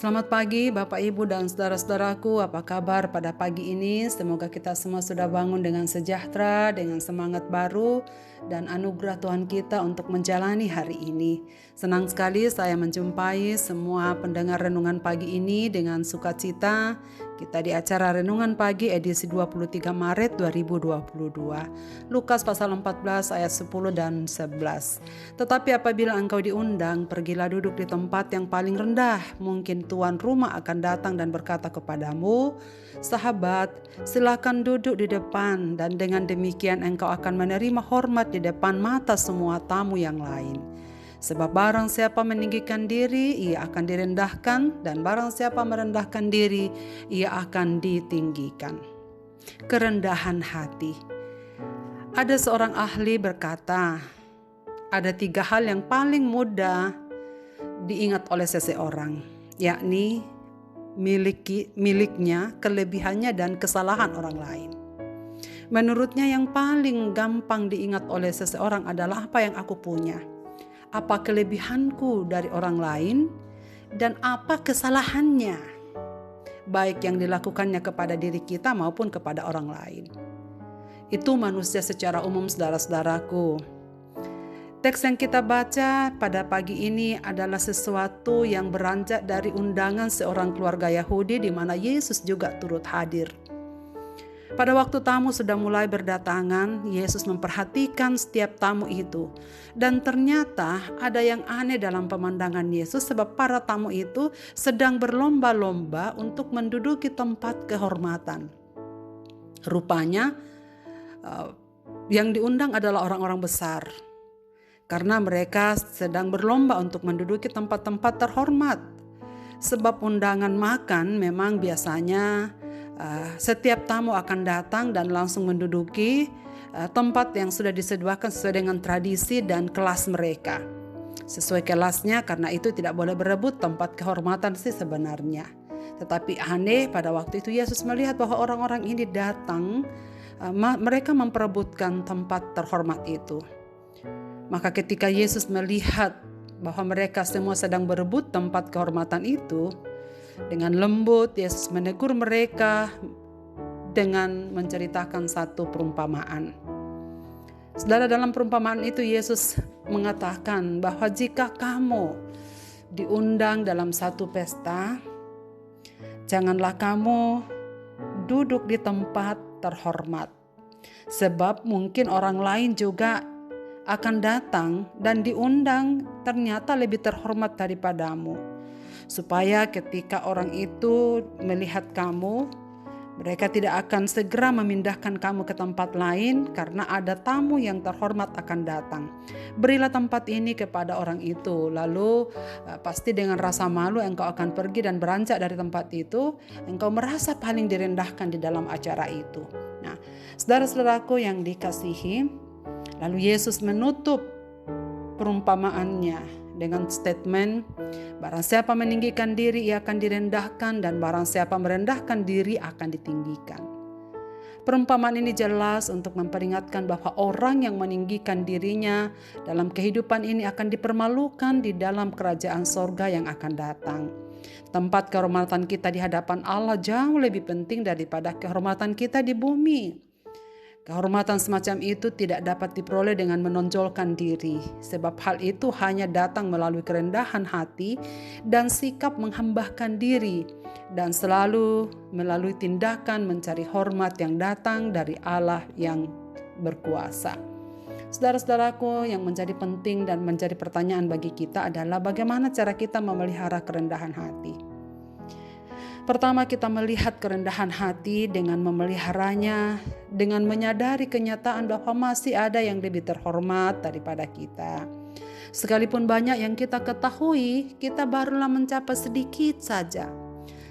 Selamat pagi Bapak Ibu dan saudara-saudaraku, apa kabar pada pagi ini? Semoga kita semua sudah bangun dengan sejahtera, dengan semangat baru dan anugerah Tuhan kita untuk menjalani hari ini. Senang sekali saya menjumpai semua pendengar renungan pagi ini dengan sukacita. Kita di acara Renungan Pagi edisi 23 Maret 2022. Lukas pasal 14 ayat 10 dan 11. Tetapi apabila engkau diundang, pergilah duduk di tempat yang paling rendah. Mungkin tuan rumah akan datang dan berkata kepadamu, "Sahabat, silakan duduk di depan," dan dengan demikian engkau akan menerima hormat di depan mata semua tamu yang lain. Sebab barang siapa meninggikan diri, ia akan direndahkan, dan barang siapa merendahkan diri, ia akan ditinggikan. Kerendahan hati. Ada seorang ahli berkata, ada 3 hal yang paling mudah diingat oleh seseorang, yakni miliknya, kelebihannya, dan kesalahan orang lain. Menurutnya yang paling gampang diingat oleh seseorang adalah apa yang aku punya, apa kelebihanku dari orang lain, dan apa kesalahannya, baik yang dilakukannya kepada diri kita maupun kepada orang lain. Itu manusia secara umum, saudara-saudaraku. Teks yang kita baca pada pagi ini adalah sesuatu yang beranjak dari undangan seorang keluarga Yahudi di mana Yesus juga turut hadir. Pada waktu tamu sudah mulai berdatangan, Yesus memperhatikan setiap tamu itu. Dan ternyata ada yang aneh dalam pemandangan Yesus, sebab para tamu itu sedang berlomba-lomba untuk menduduki tempat kehormatan. Rupanya yang diundang adalah orang-orang besar, karena mereka sedang berlomba untuk menduduki tempat-tempat terhormat. Sebab undangan makan memang biasanya setiap tamu akan datang dan langsung menduduki tempat yang sudah disediakan sesuai dengan tradisi dan kelas mereka. Sesuai kelasnya, karena itu tidak boleh berebut tempat kehormatan sih sebenarnya. Tetapi aneh, pada waktu itu Yesus melihat bahwa orang-orang ini datang, mereka memperebutkan tempat terhormat itu. Maka ketika Yesus melihat bahwa mereka semua sedang berebut tempat kehormatan itu, dengan lembut Yesus menegur mereka dengan menceritakan satu perumpamaan. Saudara, dalam perumpamaan itu Yesus mengatakan bahwa jika kamu diundang dalam satu pesta, janganlah kamu duduk di tempat terhormat. Sebab mungkin orang lain juga akan datang dan diundang ternyata lebih terhormat daripadamu. Supaya ketika orang itu melihat kamu, mereka tidak akan segera memindahkan kamu ke tempat lain karena ada tamu yang terhormat akan datang. Berilah tempat ini kepada orang itu, lalu pasti dengan rasa malu engkau akan pergi dan beranjak dari tempat itu. Engkau merasa paling direndahkan di dalam acara itu. Nah, saudara-saudaraku yang dikasihi, lalu Yesus menutup perumpamaannya dengan statement, barang siapa meninggikan diri ia akan direndahkan, dan barang siapa merendahkan diri akan ditinggikan. Perumpamaan ini jelas untuk memperingatkan bahwa orang yang meninggikan dirinya dalam kehidupan ini akan dipermalukan di dalam kerajaan sorga yang akan datang. Tempat kehormatan kita di hadapan Allah jauh lebih penting daripada kehormatan kita di bumi. Kehormatan semacam itu tidak dapat diperoleh dengan menonjolkan diri, sebab hal itu hanya datang melalui kerendahan hati dan sikap menghambahkan diri, dan selalu melalui tindakan mencari hormat yang datang dari Allah yang berkuasa. Saudara-saudaraku, yang menjadi penting dan menjadi pertanyaan bagi kita adalah bagaimana cara kita memelihara kerendahan hati. Pertama, kita melihat kerendahan hati dengan memeliharanya, dengan menyadari kenyataan bahwa masih ada yang lebih terhormat daripada kita. Sekalipun banyak yang kita ketahui, kita barulah mencapai sedikit saja.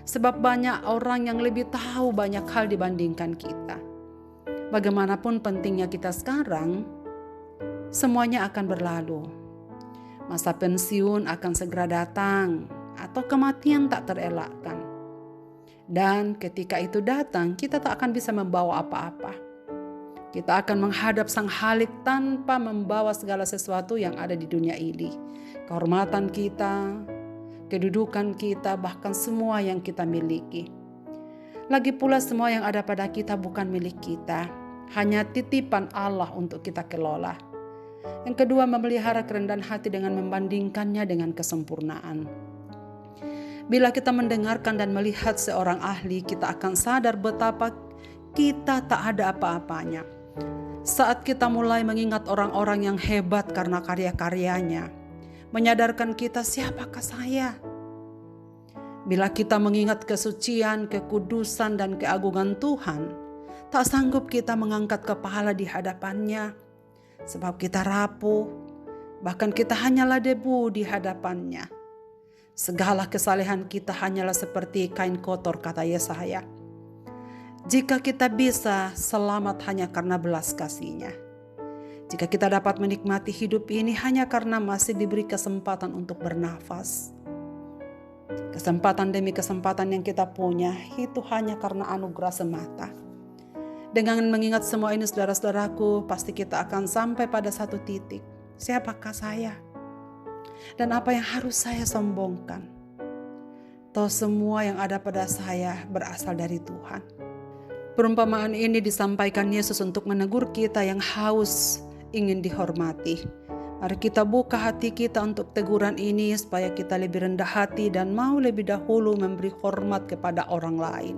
Sebab banyak orang yang lebih tahu banyak hal dibandingkan kita. Bagaimanapun pentingnya kita sekarang, semuanya akan berlalu. Masa pensiun akan segera datang, atau kematian tak terelakkan. Dan ketika itu datang, kita tak akan bisa membawa apa-apa. Kita akan menghadap Sang Halik tanpa membawa segala sesuatu yang ada di dunia ini. Kehormatan kita, kedudukan kita, bahkan semua yang kita miliki. Lagi pula semua yang ada pada kita bukan milik kita, hanya titipan Allah untuk kita kelola. Yang kedua, memelihara kerendahan hati dengan membandingkannya dengan kesempurnaan. Bila kita mendengarkan dan melihat seorang ahli, kita akan sadar betapa kita tak ada apa-apanya. Saat kita mulai mengingat orang-orang yang hebat karena karya-karyanya, menyadarkan kita, siapakah saya? Bila kita mengingat kesucian, kekudusan, dan keagungan Tuhan, tak sanggup kita mengangkat kepala di hadapannya, sebab kita rapuh, bahkan kita hanyalah debu di hadapannya. Segala kesalehan kita hanyalah seperti kain kotor, kata Yesaya. Jika kita bisa selamat hanya karena belas kasih-Nya. Jika kita dapat menikmati hidup ini hanya karena masih diberi kesempatan untuk bernafas. Kesempatan demi kesempatan yang kita punya itu hanya karena anugerah semata. Dengan mengingat semua ini, saudara-saudaraku, pasti kita akan sampai pada satu titik. Siapakah saya? Dan apa yang harus saya sombongkan? Toh semua yang ada pada saya berasal dari Tuhan. Perumpamaan ini disampaikan Yesus untuk menegur kita yang haus ingin dihormati. Mari kita buka hati kita untuk teguran ini supaya kita lebih rendah hati dan mau lebih dahulu memberi hormat kepada orang lain.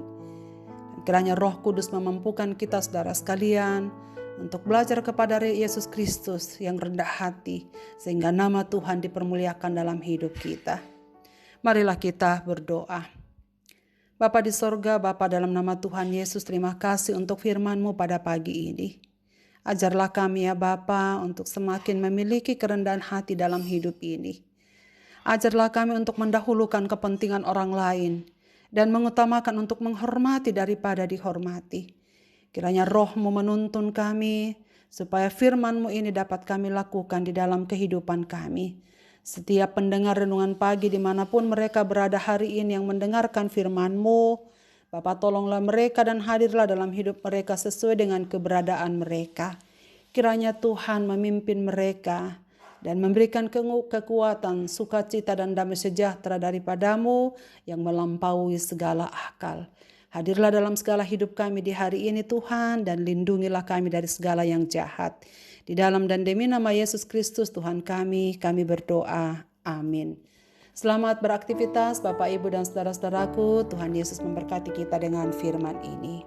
Dan kiranya Roh Kudus memampukan kita, saudara sekalian, untuk belajar kepada Yesus Kristus yang rendah hati, sehingga nama Tuhan dipermuliakan dalam hidup kita. Marilah kita berdoa. Bapa di sorga, Bapa dalam nama Tuhan Yesus, terima kasih untuk firman-Mu pada pagi ini. Ajarlah kami ya Bapa untuk semakin memiliki kerendahan hati dalam hidup ini. Ajarlah kami untuk mendahulukan kepentingan orang lain dan mengutamakan untuk menghormati daripada dihormati. Kiranya Roh-Mu menuntun kami supaya firman-Mu ini dapat kami lakukan di dalam kehidupan kami. Setiap pendengar renungan pagi dimanapun mereka berada hari ini yang mendengarkan firman-Mu, Bapa, tolonglah mereka dan hadirlah dalam hidup mereka sesuai dengan keberadaan mereka. Kiranya Tuhan memimpin mereka dan memberikan kekuatan, sukacita dan damai sejahtera daripada-Mu yang melampaui segala akal. Hadirlah dalam segala hidup kami di hari ini Tuhan, dan lindungilah kami dari segala yang jahat. Di dalam dan demi nama Yesus Kristus Tuhan kami berdoa. Amin. Selamat beraktivitas Bapak, Ibu, dan saudara-saudaraku. Tuhan Yesus memberkati kita dengan firman ini.